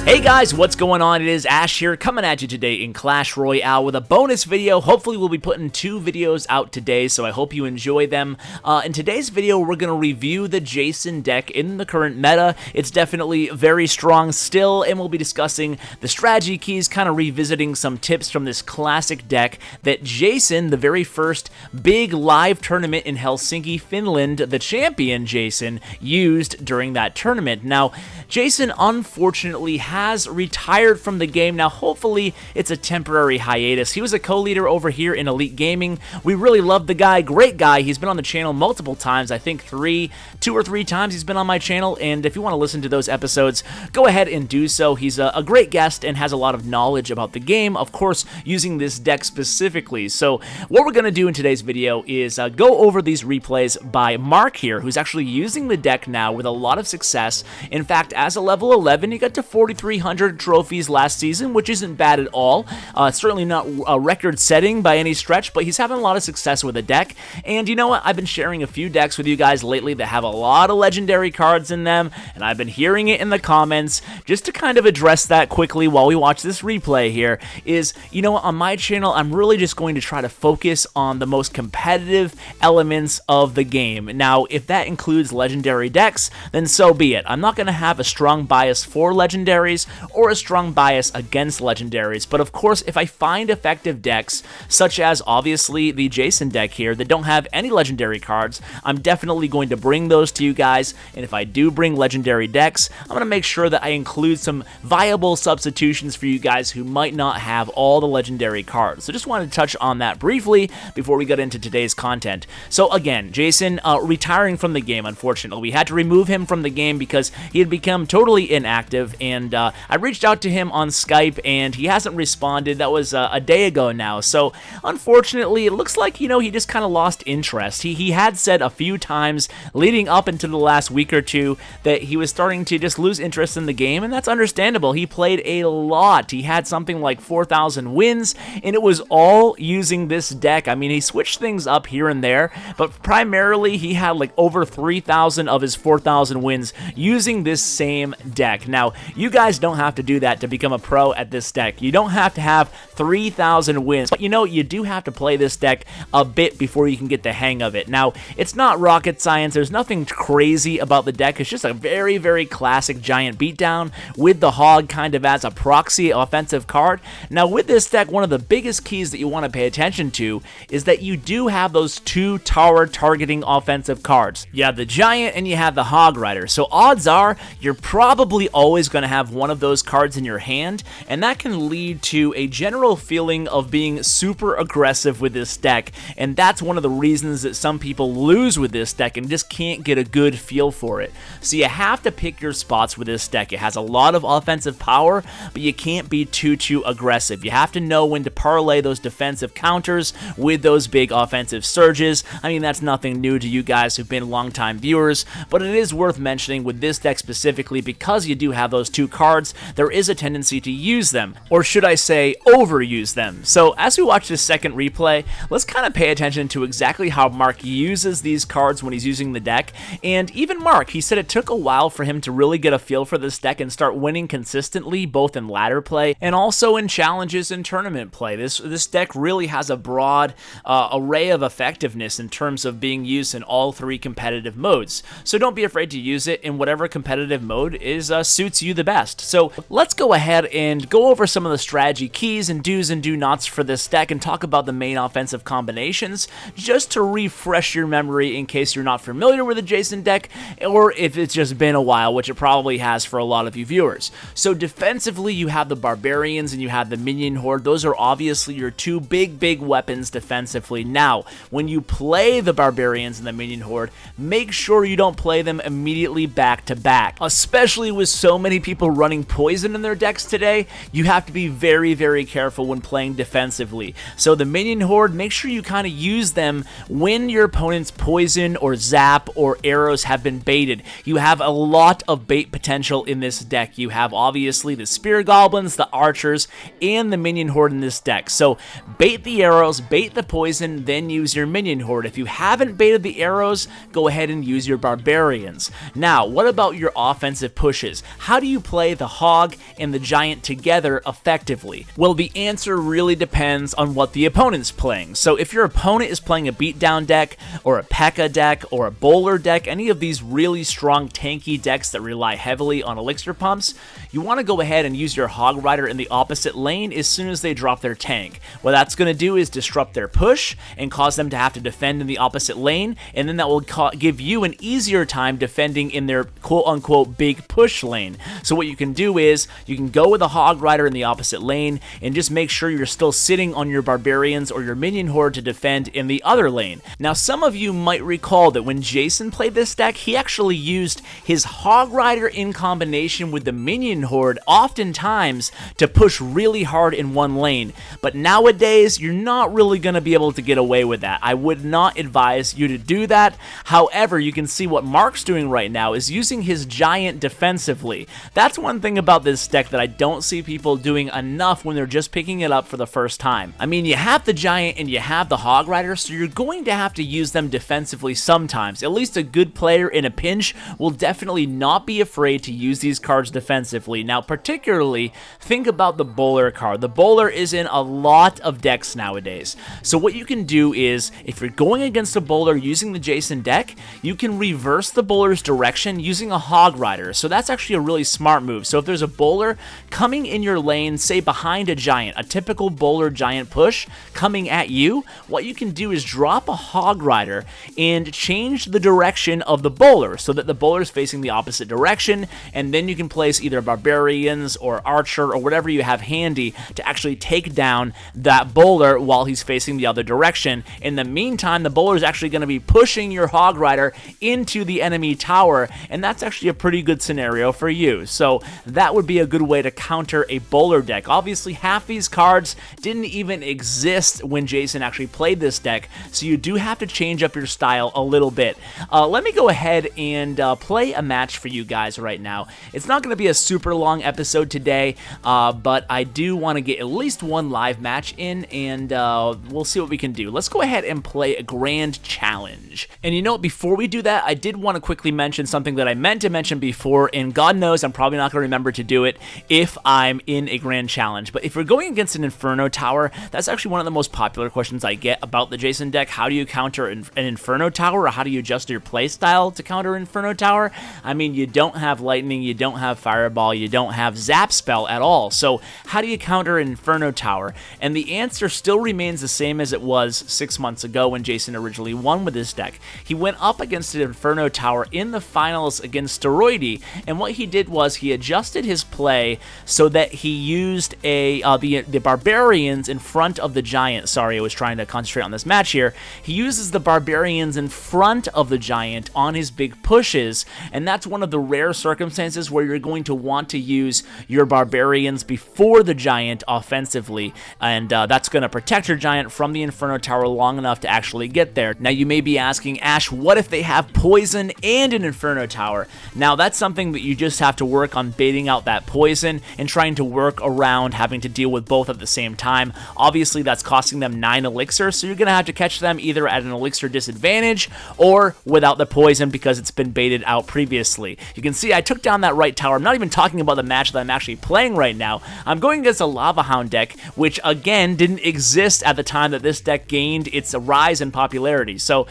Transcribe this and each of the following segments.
Hey guys, what's going on? It is Ash here, coming at you today in Clash Royale with a bonus video. Hopefully we'll be putting 2 videos out today, so I hope you enjoy them. In today's video, we're going to review the Jason deck in the current meta. It's definitely very strong still, and we'll be discussing the strategy keys, kind of revisiting some tips from this classic deck that Jason, the very first big live tournament in Helsinki, Finland, the champion Jason, used during that tournament. Now, Jason unfortunately has retired from the game. Now, hopefully, it's a temporary hiatus. He was a co-leader over here in Elite Gaming. We really love the guy. Great guy. He's been on the channel multiple times. I think 2 or 3 times he's been on my channel, and if you want to listen to those episodes, go ahead and do so. He's a great guest and has a lot of knowledge about the game, of course, using this deck specifically. So what we're going to do in today's video is go over these replays by Mark here, who's actually using the deck now with a lot of success. In fact, as a level 11, he got to 4,300 trophies last season, which isn't bad at all. Certainly not a record-setting by any stretch, but he's having a lot of success with the deck. And you know what? I've been sharing a few decks with you guys lately that have a lot of legendary cards in them, and I've been hearing it in the comments. Just to kind of address that quickly while we watch this replay here is, you know what, on my channel, I'm really just going to try to focus on the most competitive elements of the game. Now, if that includes legendary decks, then so be it. I'm not going to have a strong bias for legendaries or a strong bias against legendaries, but of course, if I find effective decks, such as obviously the Jason deck here, that don't have any legendary cards, I'm definitely going to bring those to you guys, and if I do bring legendary decks, I'm going to make sure that I include some viable substitutions for you guys who might not have all the legendary cards. So just wanted to touch on that briefly before we get into today's content. So again, Jason retiring from the game, unfortunately. We had to remove him from the game because he had become totally inactive, and I reached out to him on Skype, and he hasn't responded. That was a day ago now, so unfortunately, it looks like, you know, he just kind of lost interest. He had said a few times leading up into the last week or two that he was starting to just lose interest in the game, and that's understandable. He played a lot. He had something like 4,000 wins, and it was all using this deck. I mean, he switched things up here and there, but primarily he had like over 3,000 of his 4,000 wins using this same deck. Now, you guys don't have to do that to become a pro at this deck. You don't have to have 3,000 wins, but you know, you do have to play this deck a bit before you can get the hang of it. Now, it's not rocket science. There's nothing crazy about the deck. It's just a very, very classic giant beatdown with the hog kind of as a proxy offensive card. Now, with this deck, one of the biggest keys that you want to pay attention to is that you do have those 2 tower targeting offensive cards. You have the giant and you have the hog rider. So odds are you're probably always going to have one of those cards in your hand, and that can lead to a general feeling of being super aggressive with this deck, and that's one of the reasons that some people lose with this deck and just can't get a good feel for it. So you have to pick your spots with this deck. It has a lot of offensive power, but you can't be too aggressive. You have to know when to parlay those defensive counters with those big offensive surges. I mean, that's nothing new to you guys who've been longtime viewers, but it is worth mentioning with this deck specifically because you do have those 2 cards, there is a tendency to use them, or should I say overuse them. So as we watch this second replay, let's kind of pay attention to exactly how Mark uses these cards when he's using the deck. And even Mark, he said it took a while for him to really get a feel for this deck and start winning consistently, both in ladder play and also in challenges and tournament play. This deck really has a broad array of effectiveness in terms of being used in all 3 competitive modes. So don't be afraid to use it in whatever competitive mode suits you the best. So let's go ahead and go over some of the strategy keys and do's and do-nots for this deck and talk about the main offensive combinations, just to refresh your memory in case you're not familiar with the Jason deck, or if it's just been a while, which it probably has for a lot of you viewers. So defensively, you have the Barbarians and you have the Minion Horde. Those are obviously your 2 big weapons defensively. Now, when you play the Barbarians and the Minion Horde, make sure you don't play them immediately back to back, especially with so many people running poison in their decks today. You have to be very careful when playing defensively. So the Minion Horde, make sure you kind of use them when your opponent's poison or zap or arrows have been baited. You have a lot of bait potential in this deck. You have obviously the Spear Goblins, the Archers, and the Minion Horde in this deck. So bait the arrows, bait the poison, then use your Minion Horde. If you haven't baited the arrows, go ahead and use your Barbarians. Now, what about your offensive pushes? How do you play the Hog and the Giant together effectively? Well, the answer really depends on what the opponent's playing. So if your opponent is playing a beatdown deck, or a P.E.K.K.A deck, or a bowler deck, any of these really strong tanky decks that rely heavily on elixir pumps, you want to go ahead and use your Hog Rider in the opposite lane as soon as they drop their tank. What that's going to do is disrupt their push and cause them to have to defend in the opposite lane, and then that will give you an easier time defending in their quote-unquote big push lane. So what you can do is you can go with a Hog Rider in the opposite lane and just make sure you're still sitting on your Barbarians or your Minion Horde to defend in the other lane. Now, some of you might recall that when Jason played this deck, he actually used his Hog Rider in combination with the Minion Horde oftentimes to push really hard in one lane. But nowadays, you're not really going to be able to get away with that. I would not advise you to do that. However, you can see what Mark's doing right now is using his Giant defensively. That's one thing about this deck that I don't see people doing enough when they're just picking it up for the first time. I mean, you have the Giant and you have the Hog Rider, so you're going to have to use them defensively sometimes. At least a good player in a pinch will definitely not be afraid to use these cards defensively. Now, particularly, think about the bowler card. The bowler is in a lot of decks nowadays. So what you can do is, if you're going against a bowler using the Jason deck, you can reverse the bowler's direction using a Hog Rider. So that's actually a really smart move. So if there's a bowler coming in your lane, say behind a Giant, a typical bowler Giant push coming at you, what you can do is drop a Hog Rider and change the direction of the bowler so that the bowler is facing the opposite direction, and then you can place either Barbarians or Archer or whatever you have handy to actually take down that bowler while he's facing the other direction. In the meantime, the bowler is actually going to be pushing your Hog Rider into the enemy tower, and that's actually a pretty good scenario for you. So that would be a good way to counter a bowler deck. Obviously, half these cards didn't even exist when Jason actually played this deck, so you do have to change up your style a little bit. Let me go ahead and play a match for you guys right now. It's not going to be a super long episode today, but I do want to get at least one live match in, and we'll see what we can do. Let's go ahead and play a grand challenge. And you know what, before we do that, I did want to quickly mention something that I meant to mention before, and God knows I'm probably not going to remember to do it if I'm in a grand challenge. But if you're going against an Inferno tower, that's actually one of the most popular questions I get about the Jason deck. How do you counter an Inferno tower, or how do you adjust your play style to counter Inferno tower? I mean, you don't have Lightning, you don't have Fireball, you don't have Zap Spell at all. So how do you counter an Inferno tower? And the answer still remains the same as it was 6 months ago when Jason originally won with this deck. He went up against an Inferno tower in the finals against Steroidy, and what he did was he adjusted his play so that he used the Barbarians in front of the Giant. Sorry, I was trying to concentrate on this match here. He uses the Barbarians in front of the Giant on his big pushes, and that's one of the rare circumstances where you're going to want to use your Barbarians before the Giant offensively, and that's going to protect your Giant from the Inferno tower long enough to actually get there. Now, you may be asking, Ash, what if they have Poison and an Inferno tower? Now, that's something that you just have to work on baiting out that Poison and trying to work around having to deal with both at the same time. Obviously, that's costing them 9 elixir, so you're going to have to catch them either at an elixir disadvantage or without the Poison because it's been baited out previously. You can see I took down that right tower. I'm not even talking about the match that I'm actually playing right now. I'm going against a Lava Hound deck, which again didn't exist at the time that this deck gained its rise in popularity. So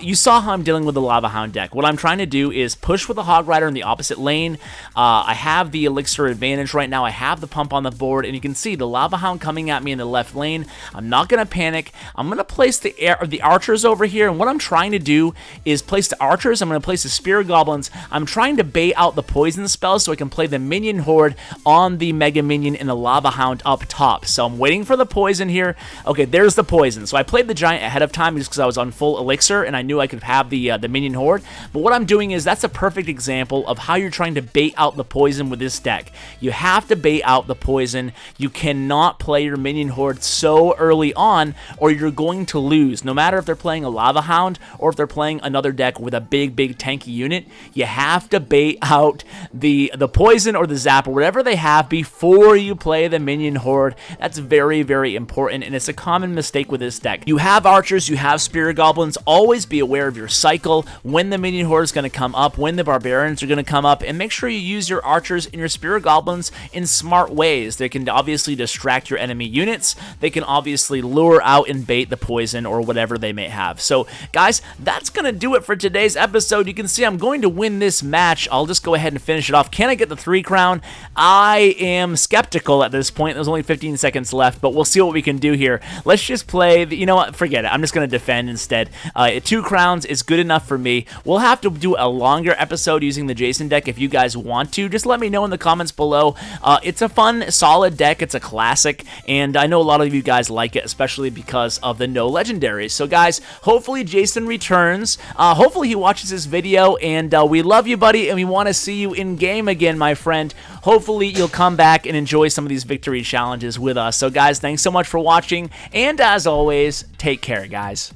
you saw how I'm dealing with the Lava Hound deck. What I'm trying to do is push with the Hog Rider in the opposite lane. I have the elixir advantage right now. I have the pump on the board, and you can see the Lava Hound coming at me in the left lane. I'm not going to panic. I'm going to place the archers over here, and what I'm trying to do is place the archers. I'm going to place the Spear Goblins. I'm trying to bait out the poison spells so I can play the Minion Horde on the Mega Minion and the Lava Hound up top. So I'm waiting for the poison here. Okay, there's the poison. So I played the Giant ahead of time just because I was on full elixir and I knew I could have the Minion Horde. But what I'm doing is that's a perfect example of how you're trying to bait out the poison with this deck. You have to bait out the poison. You cannot play your Minion Horde so early on or you're going to lose. No matter if they're playing a Lava Hound or if they're playing another deck with a big tanky unit, you have to bait out the poison or the zap or whatever they have before you play the Minion Horde. That's very, very important, and it's a common mistake with this deck. You have archers, you have Spirit Goblins. Always be aware of your cycle, when the Minion Horde is going to come up, when the Barbarians are going to come up, and make sure you use your archers and your spear goblins in smart ways. They can obviously distract your enemy units. They can obviously lure out and bait the poison or whatever they may have. So, guys, that's going to do it for today's episode. You can see I'm going to win this match. I'll just go ahead and finish it off. Can I get the 3 crown? I am skeptical at this point. There's only 15 seconds left, but we'll see what we can do here. Let's just play, you know what, forget it. I'm just going to defend instead. 2 crowns is good enough for me. We'll have to do a longer episode using the Jason deck if you guys want to. Just let me know in the comments below. It's a fun, solid deck. It's a classic, and I know a lot of you guys like it, especially because of the no legendaries. So, guys, hopefully Jason returns. Hopefully he watches this video, and we love you, buddy, and we want to see you in game again, my friend. Hopefully you'll come back and enjoy some of these victory challenges with us. So, guys, thanks so much for watching, and as always, take care, guys.